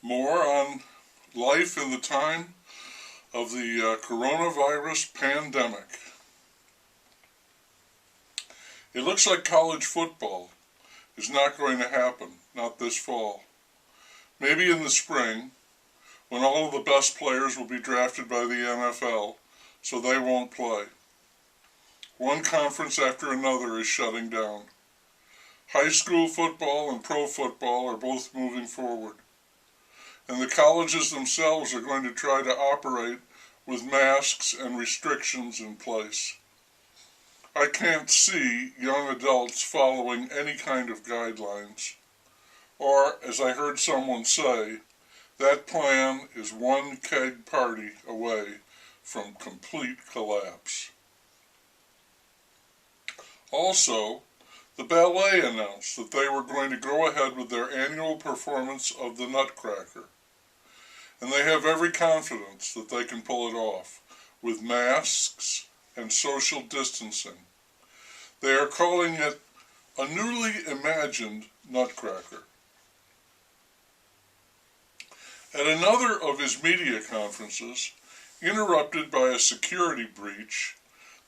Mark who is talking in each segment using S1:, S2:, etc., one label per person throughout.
S1: More on life in the time of the coronavirus pandemic. It looks like college football is not going to happen, not this fall. Maybe in the spring, when all of the best players will be drafted by the NFL, so they won't play. One conference after another is shutting down. High school football and pro football are both moving forward. And the colleges themselves are going to try to operate with masks and restrictions in place. I can't see young adults following any kind of guidelines. Or, as I heard someone say, that plan is one keg party away from complete collapse. Also, the ballet announced that they were going to go ahead with their annual performance of the Nutcracker. And they have every confidence that they can pull it off, with masks and social distancing. They are calling it a newly imagined Nutcracker. At another of his media conferences, interrupted by a security breach,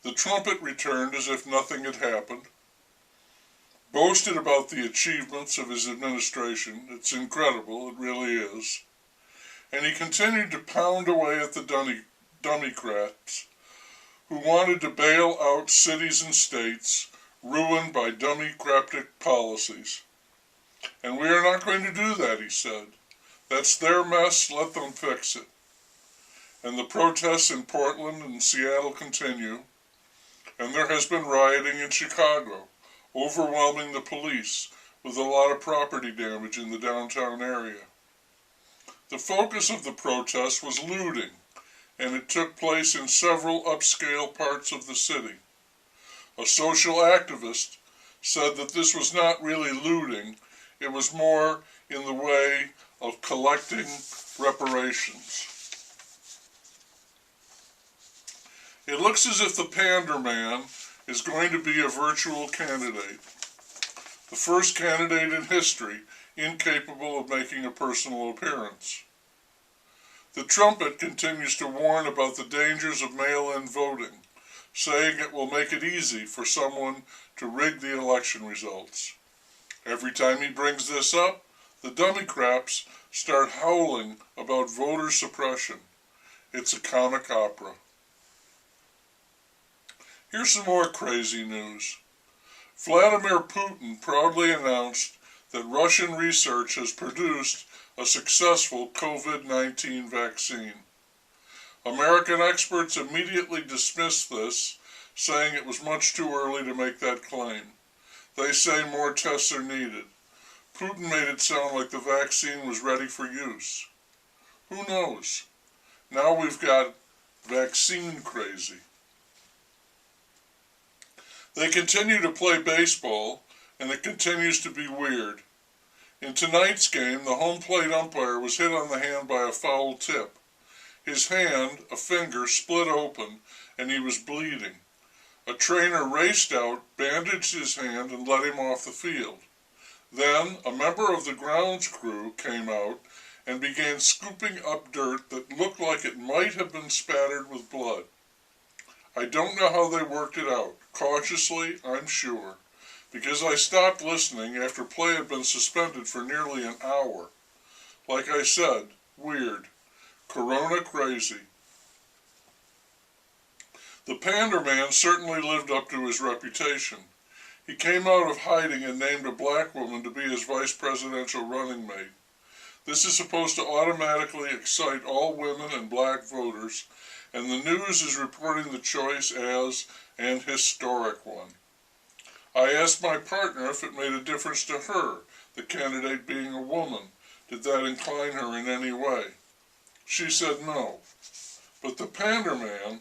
S1: the trumpet returned as if nothing had happened, boasted about the achievements of his administration. It's incredible, it really is. And he continued to pound away at the Democrats who wanted to bail out cities and states ruined by Democratic policies. And we are not going to do that, he said. That's their mess, let them fix it. And the protests in Portland and Seattle continue, and there has been rioting in Chicago, overwhelming the police with a lot of property damage in the downtown area. The focus of the protest was looting, and it took place in several upscale parts of the city. A social activist said that this was not really looting, it was more in the way of collecting reparations. It looks as if the Pander Man is going to be a virtual candidate, the first candidate in history incapable of making a personal appearance. The trumpet continues to warn about the dangers of mail-in voting, saying it will make it easy for someone to rig the election results. Every time he brings this up, the Democrats start howling about voter suppression. It's a comic opera. Here's some more crazy news. Vladimir Putin proudly announced that Russian research has produced a successful COVID-19 vaccine. American experts immediately dismissed this, saying it was much too early to make that claim. They say more tests are needed. Putin made it sound like the vaccine was ready for use. Who knows? Now we've got vaccine crazy. They continue to play baseball, and it continues to be weird. In tonight's game, the home plate umpire was hit on the hand by a foul tip. His hand, a finger, split open, and he was bleeding. A trainer raced out, bandaged his hand, and let him off the field. Then, a member of the grounds crew came out and began scooping up dirt that looked like it might have been spattered with blood. I don't know how they worked it out. Cautiously, I'm sure, because I stopped listening after play had been suspended for nearly an hour. Like I said, weird. Corona crazy. The Pander Man certainly lived up to his reputation. He came out of hiding and named a black woman to be his vice presidential running mate. This is supposed to automatically excite all women and black voters, and the news is reporting the choice as an historic one. I asked my partner if it made a difference to her, the candidate being a woman. Did that incline her in any way? She said no. But the Pander Man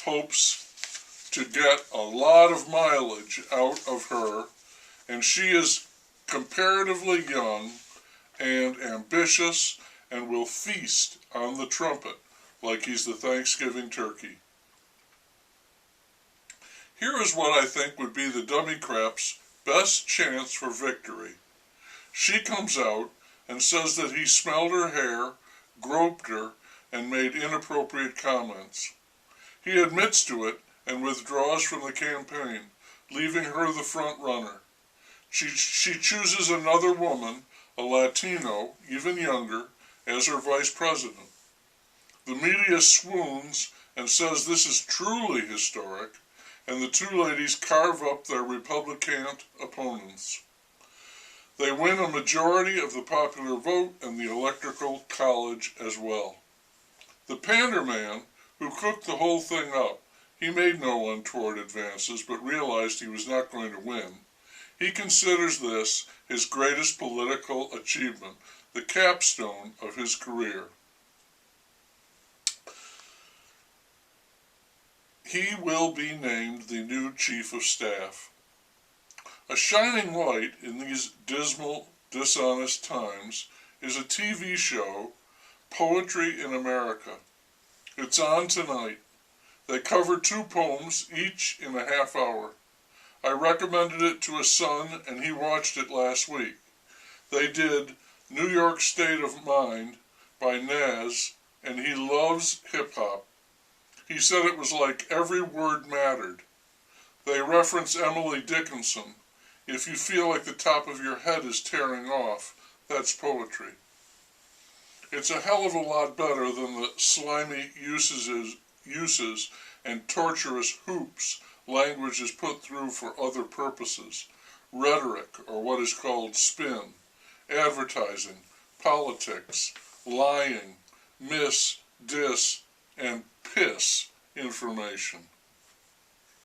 S1: hopes to get a lot of mileage out of her, and she is comparatively young and ambitious and will feast on the trumpet like he's the Thanksgiving turkey. Here is what I think would be the Democrats' best chance for victory. She comes out and says that he smelled her hair, groped her, and made inappropriate comments. He admits to it and withdraws from the campaign, leaving her the front runner. She chooses another woman, a Latino, even younger, as her vice president. The media swoons and says this is truly historic, and the two ladies carve up their Republican opponents. They win a majority of the popular vote and the Electoral College as well. The Pander Man, who cooked the whole thing up, he made no untoward advances but realized he was not going to win. He considers this his greatest political achievement, the capstone of his career. He will be named the new chief of staff. A shining light in these dismal, dishonest times is a TV show, Poetry in America. It's on tonight. They cover 2 poems, each in a half hour. I recommended it to a son, and he watched it last week. They did New York State of Mind by Nas, and he loves hip-hop. He said it was like every word mattered. They reference Emily Dickinson. If you feel like the top of your head is tearing off, that's poetry. It's a hell of a lot better than the slimy uses and torturous hoops language is put through for other purposes. Rhetoric, or what is called spin, advertising, politics, lying, dis, and piss information.